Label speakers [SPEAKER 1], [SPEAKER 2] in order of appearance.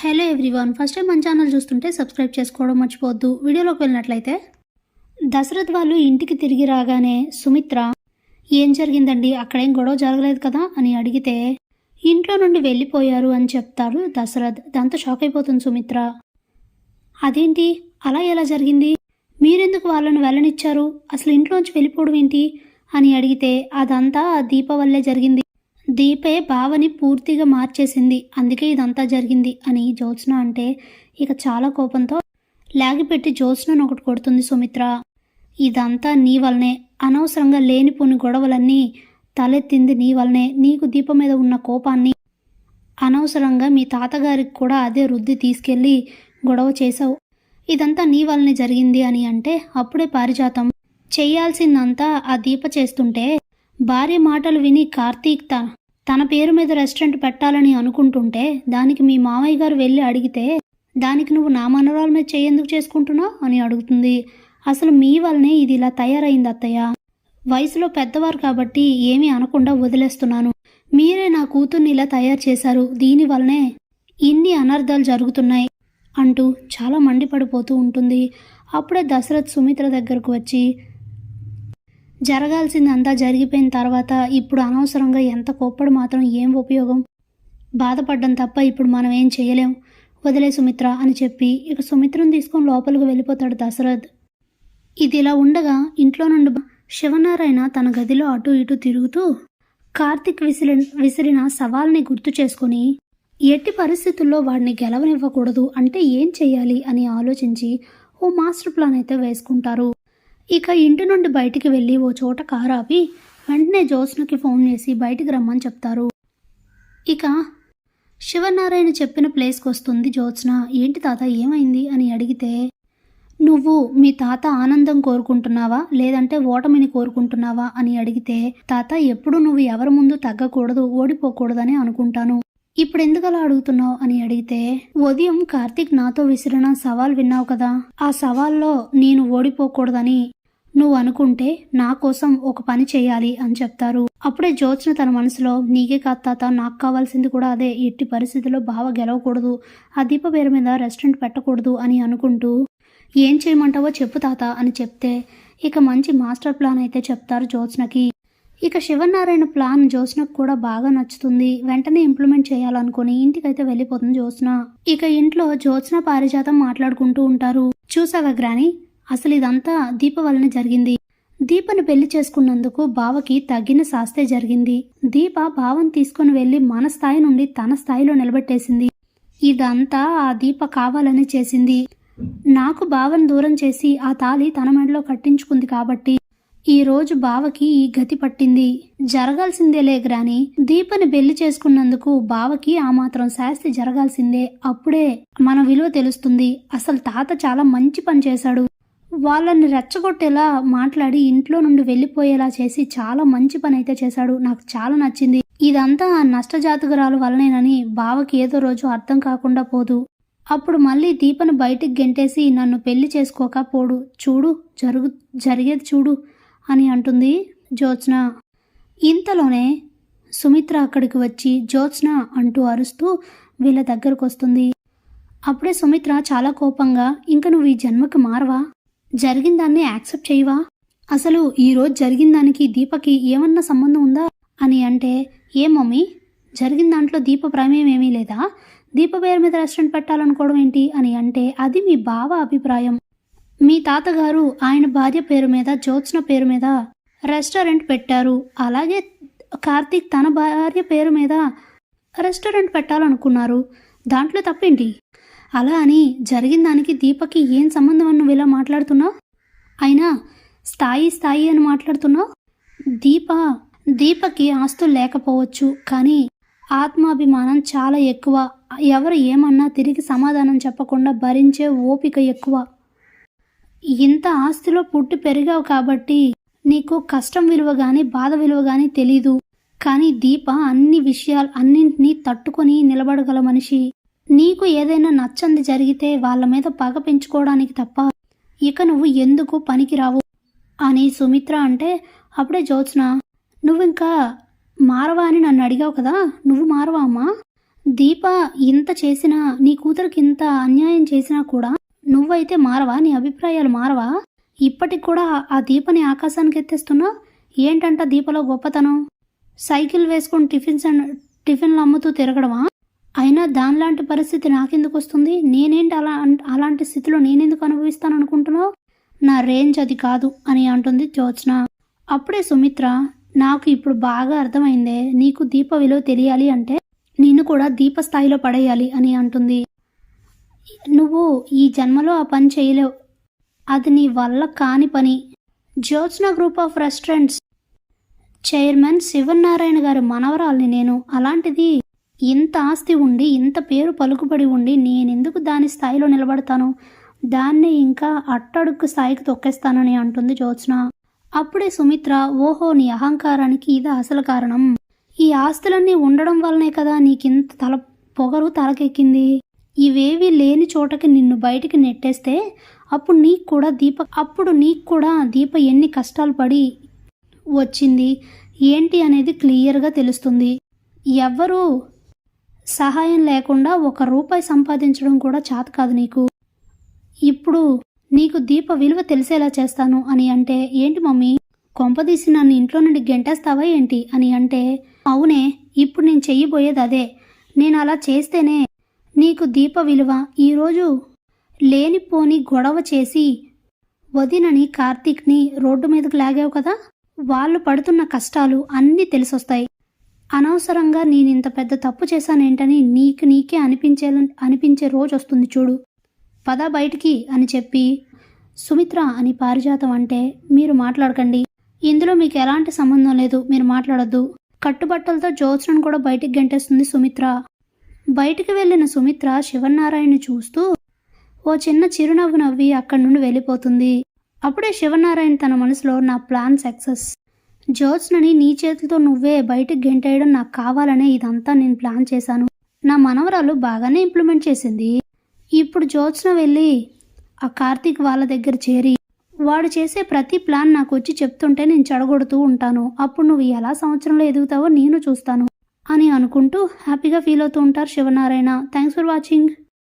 [SPEAKER 1] Hello everyone, first time మన channel చూస్తుంటే subscribe చేసుకోవడం మర్చిపోవద్దు. వీడియోలోకి వెళ్ళినట్లయితే దశరథ్ వాళ్ళు ఇంటికి తిరిగి రాగానే సుమిత్ర ఏం జరిగిందండి, అక్కడేం గొడవ జరగలేదు కదా అని అడిగితే ఇంట్లో నుండి వెళ్ళిపోయారు అని చెప్తారు దశరథ్. దాంతో షాక్ అయిపోతుంది సుమిత్ర. అదేంటి, అలా ఎలా జరిగింది, మీరెందుకు వాళ్ళని వెళ్ళనిచ్చారు, అసలు ఇంట్లోంచి వెళ్ళిపోవడం ఏంటి అని అడిగితే అదంతా దీప వల్లే జరిగింది, దీపే బావని పూర్తిగా మార్చేసింది, అందుకే ఇదంతా జరిగింది అని జ్యోత్స్న అంటే ఇక చాలా కోపంతో లాగిపెట్టి జ్యోత్స్నను ఒకటి కొడుతుంది సుమిత్ర. ఇదంతా నీ వల్లనే, అనవసరంగా లేనిపోని గొడవలన్నీ తలెత్తింది నీ వల్లనే, నీకు దీపం మీద ఉన్న కోపాన్ని అనవసరంగా మీ తాతగారికి కూడా అదే రుద్ది తీసుకెళ్ళి గొడవ చేశావు, ఇదంతా నీ వల్లనే జరిగింది అని అంటే అప్పుడే పారిజాతం చెయ్యాల్సిందంతా ఆ దీప చేస్తుంటే భార్య మాటలు విని కార్తీక్ తన పేరు మీద రెస్టారెంట్ పెట్టాలని అనుకుంటుంటే దానికి మీ మామయ్య గారు వెళ్ళి అడిగితే దానికి నువ్వు నా మనవరాల మీద చెయ్యేందుకు చేసుకుంటున్నావు అని అడుగుతుంది. అసలు మీ వల్లనే ఇది ఇలా తయారైంది అత్తయ్య, వయసులో పెద్దవారు కాబట్టి ఏమీ అనకుండా వదిలేస్తున్నాను, మీరే నా కూతుర్ని ఇలా తయారు చేశారు, దీనివల్లనే ఇన్ని అనర్థాలు జరుగుతున్నాయి అంటూ చాలా మండిపడిపోతూ ఉంటుంది. అప్పుడే దశరథ్ సుమిత్ర దగ్గరకు వచ్చి జరగాల్సిందంతా జరిగిపోయిన తర్వాత ఇప్పుడు అనవసరంగా ఎంత కోప్పడు మాత్రం ఏం ఉపయోగం, బాధపడ్డం తప్ప ఇప్పుడు మనం ఏం చేయలేం, వదిలే సుమిత్ర అని చెప్పి ఇక సుమిత్రను తీసుకొని లోపలికి వెళ్ళిపోతాడు దశరథ్. ఇది ఇలా ఉండగా ఇంట్లో నుండి శివనారాయణ తన గదిలో అటు ఇటు తిరుగుతూ కార్తీక్ విసిరిన సవాల్ని గుర్తు చేసుకుని ఎట్టి పరిస్థితుల్లో వాడిని గెలవనివ్వకూడదు అంటే ఏం చెయ్యాలి అని ఆలోచించి ఓ మాస్టర్ ప్లాన్ అయితే వేసుకుంటారు. ఇక ఇంటి నుండి బయటికి వెళ్ళి ఓ చోట కారు ఆపి వెంటనే జ్యోత్స్నకి ఫోన్ చేసి బయటికి రమ్మని చెప్తారు. ఇక శివనారాయణ చెప్పిన ప్లేస్కి వస్తుంది జ్యోత్స్న. ఏంటి తాత ఏమైంది అని అడిగితే నువ్వు మీ తాత ఆనందం కోరుకుంటున్నావా లేదంటే ఓటమిని కోరుకుంటున్నావా అని అడిగితే తాత ఎప్పుడు నువ్వు ఎవరి ముందు తగ్గకూడదు, ఓడిపోకూడదని అనుకుంటాను, ఇప్పుడు ఎందుకలా అడుగుతున్నావు అని అడిగితే ఉదయం కార్తీక్ నాతో విసిరిన సవాల్ విన్నావు కదా, ఆ సవాల్లో నేను ఓడిపోకూడదని నువ్వు అనుకుంటే నా కోసం ఒక పని చేయాలి అని చెప్తారు. అప్పుడే జ్యోత్స్న తన మనసులో నీకే కాదు తాత, నాకు కావాల్సింది కూడా అదే, ఎట్టి పరిస్థితుల్లో బావ గెలవకూడదు, ఆ దీప పేరు మీద రెస్టారెంట్ పెట్టకూడదు అని అనుకుంటూ ఏం చేయమంటావో చెప్పు తాత అని చెప్తే ఇక మంచి మాస్టర్ ప్లాన్ అయితే చెప్తారు జ్యోత్స్నకి. ఇక శివనారాయణ ప్లాన్ జ్యోత్స్నకు కూడా బాగా నచ్చుతుంది. వెంటనే ఇంప్లిమెంట్ చేయాలనుకుని ఇంటికైతే వెళ్ళిపోతుంది జ్యోత్స్న. ఇక ఇంట్లో జ్యోత్స్న పారిజాతం మాట్లాడుకుంటూ ఉంటారు. చూసావా గ్రాని, అసలు ఇదంతా దీప వలన జరిగింది, దీపను పెళ్లి చేసుకున్నందుకు బావకి తగిన శాస్తే జరిగింది, దీప బావని తీసుకుని వెళ్ళి మన స్థాయి నుండి తన స్థాయిలో నిలబెట్టేసింది, ఇదంతా ఆ దీప కావాలని చేసింది, నాకు బావని దూరం చేసి ఆ తాళి తన మెడలో కట్టించుకుంది కాబట్టి ఈ రోజు బావకి ఈ గతి పట్టింది, జరగాల్సిందేలే గ్రాని, దీపని పెళ్లి చేసుకున్నందుకు బావకి ఆ మాత్రం శాస్తి జరగాల్సిందే, అప్పుడే మన విలువ తెలుస్తుంది, అసలు తాత చాలా మంచి పని చేశాడు, వాళ్ళని రెచ్చగొట్టేలా మాట్లాడి ఇంట్లో నుండి వెళ్ళిపోయేలా చేసి చాలా మంచి పని అయితే చేశాడు, నాకు చాలా నచ్చింది, ఇదంతా ఆ నష్టజాతకురాలు వల్లనేనని బావకి ఏదో రోజు అర్థం కాకుండా పోదు, అప్పుడు మళ్ళీ దీపను బయటికి గెంటేసి నన్ను పెళ్లి చేసుకోకపోడు, చూడు జరిగేది చూడు అని అంటుంది జ్యోత్స్న. ఇంతలోనే సుమిత్ర అక్కడికి వచ్చి జ్యోత్స్న అంటూ అరుస్తూ వీళ్ళ దగ్గరకు వస్తుంది. అప్పుడే సుమిత్ర చాలా కోపంగా ఇంక నువ్వు ఈ జన్మకి మారవా, జరిగిన దాన్ని యాక్సెప్ట్ చేయవా, అసలు ఈరోజు జరిగిన దానికి దీపకి ఏమన్నా సంబంధం ఉందా అని అంటే ఏ మమ్మీ, జరిగిన దాంట్లో దీప ప్రమేయం ఏమీ లేదా, దీప పేరు మీద రెస్టారెంట్ పెట్టాలనుకోవడం ఏంటి అని అంటే అది మీ బావ అభిప్రాయం, మీ తాతగారు ఆయన భార్య పేరు మీద జ్యోత్స్న పేరు మీద రెస్టారెంట్ పెట్టారు, అలాగే కార్తీక్ తన భార్య పేరు మీద రెస్టారెంట్ పెట్టాలనుకున్నారు, దాంట్లో తప్పేంటి, అలా అని జరిగిన దానికి దీపకి ఏం సంబంధం అని నువ్వు ఇలా మాట్లాడుతున్నావు, అయినా స్థాయి అని మాట్లాడుతున్నావు, దీపకి ఆస్తులు లేకపోవచ్చు కానీ ఆత్మాభిమానం చాలా ఎక్కువ, ఎవరు ఏమన్నా తిరిగి సమాధానం చెప్పకుండా భరించే ఓపిక ఎక్కువ, ఇంత ఆస్తిలో పుట్టి పెరిగావు కాబట్టి నీకు కష్టం విలువ కానీ బాధ విలువ కానీ తెలీదు, కానీ దీప అన్నింటినీ తట్టుకొని నిలబడగల మనిషి, నీకు ఏదైనా నచ్చంది జరిగితే వాళ్ళ మీద పగ పెంచుకోవడానికి తప్ప ఇక నువ్వు ఎందుకు పనికిరావు అని సుమిత్ర అంటే అప్పుడే జ్యోత్స్న నువ్వు ఇంకా మారవా అని నన్ను అడిగావు కదా, నువ్వు మారవా అమ్మా, దీప ఇంత చేసినా, నీ కూతురికి ఇంత అన్యాయం చేసినా కూడా నువ్వైతే మారవా? నీ అభిప్రాయాలు మారవా? ఇప్పటికి కూడా ఆ దీపని ఆకాశానికి ఎత్తేస్తున్నావు. ఏంటంట దీపలో గొప్పతనం? సైకిల్ వేసుకొని టిఫిన్లు అమ్ముతూ తిరగడమా? అయినా దానిలాంటి పరిస్థితి నాకెందుకు వస్తుంది? నేనేంటి అలాంటి స్థితిలో నేనెందుకు అనుభవిస్తాను అనుకుంటున్నావు? నా రేంజ్ అది కాదు అని అంటుంది జ్యోత్స్న. అప్పుడే సుమిత్ర, నాకు ఇప్పుడు బాగా అర్థమైందే, నీకు దీప విలువ తెలియాలి అంటే నిన్ను కూడా దీప స్థాయిలో పడేయాలి అని అంటుంది. నువ్వు ఈ జన్మలో ఆ పని చేయలేవు, అది నీ వల్ల కాని పని. Jyotsna group of restaurants chairman Sivanarayana గారి మనవరాల్ని నేను. అలాంటిది ఇంత ఆస్తి ఉండి, ఇంత పేరు పలుకుబడి ఉండి నేనెందుకు దాని స్థాయిలో నిలబడతాను? దాన్ని ఇంకా అట్టడుగు స్థాయికి తొక్కేస్తానని అంటుంది జ్యోత్స్న. అప్పుడే సుమిత్ర, ఓహో, నీ అహంకారానికి ఇది అసలు కారణం. ఈ ఆస్తులన్నీ ఉండడం వల్లనే కదా నీకింత పొగరు తలకెక్కింది. ఇవేవి లేని చోటకి నిన్ను బయటికి నెట్టేస్తే అప్పుడు నీకు కూడా దీప ఎన్ని కష్టాలు పడి వచ్చింది ఏంటి అనేది క్లియర్గా తెలుస్తుంది. ఎవ్వరూ సహాయం లేకుండా ₹1 సంపాదించడం కూడా చేత కాదు నీకు. ఇప్పుడు నీకు దీప విలువ తెలిసేలా చేస్తాను అని అంటే, ఏంటి మమ్మీ, కొంపదీసి నన్ను ఇంట్లో నుండి గెంటేస్తావా ఏంటి అని అంటే, అవునే, ఇప్పుడు నేను చెయ్యబోయేది అదే. నేను అలా చేస్తేనే నీకు దీప విలువ. ఈరోజు లేనిపోని గొడవ చేసి వదినని కార్తీక్ని రోడ్డు మీదకు లాగావు కదా, వాళ్ళు పడుతున్న కష్టాలు అన్నీ తెలిసొస్తాయి. అనవసరంగా నేనింత పెద్ద తప్పు చేశానేంటని నీకే అనిపించే రోజు వస్తుంది చూడు. పద బయటికి అని చెప్పి సుమిత్ర అని పారిజాతం అంటే, మీరు మాట్లాడకండి, ఇందులో మీకు ఎలాంటి సంబంధం లేదు, మీరు మాట్లాడొద్దు. కట్టుబట్టలతో జ్యోత్స్నను కూడా బయటికి గంటేస్తుంది సుమిత్ర. బయటికి వెళ్ళిన సుమిత్ర శివనారాయణని చూస్తూ ఓ చిన్న చిరునవ్వు నవ్వి అక్కడి నుండి వెళ్ళిపోతుంది. అప్పుడే శివనారాయణ తన మనసులో, నా ప్లాన్ సక్సెస్. జ్యోత్స్నని నీ చేతులతో నువ్వే బయటికి గెంటేయడం నాకు కావాలనే ఇదంతా నేను ప్లాన్ చేశాను. నా మనవరాలు బాగానే ఇంప్లిమెంట్ చేసింది. ఇప్పుడు జ్యోత్స్న వెళ్ళి ఆ కార్తీక్ వాళ్ళ దగ్గర చేరి వాడు చేసే ప్రతి ప్లాన్ నాకు వచ్చి చెప్తుంటే నేను చెడగొడుతూ ఉంటాను. అప్పుడు నువ్వు ఎలా సంవత్సరంలో ఎదుగుతావో నేను చూస్తాను అని అనుకుంటూ హ్యాపీగా ఫీల్ అవుతూ ఉంటారు శివనారాయణ. Thanks for watching.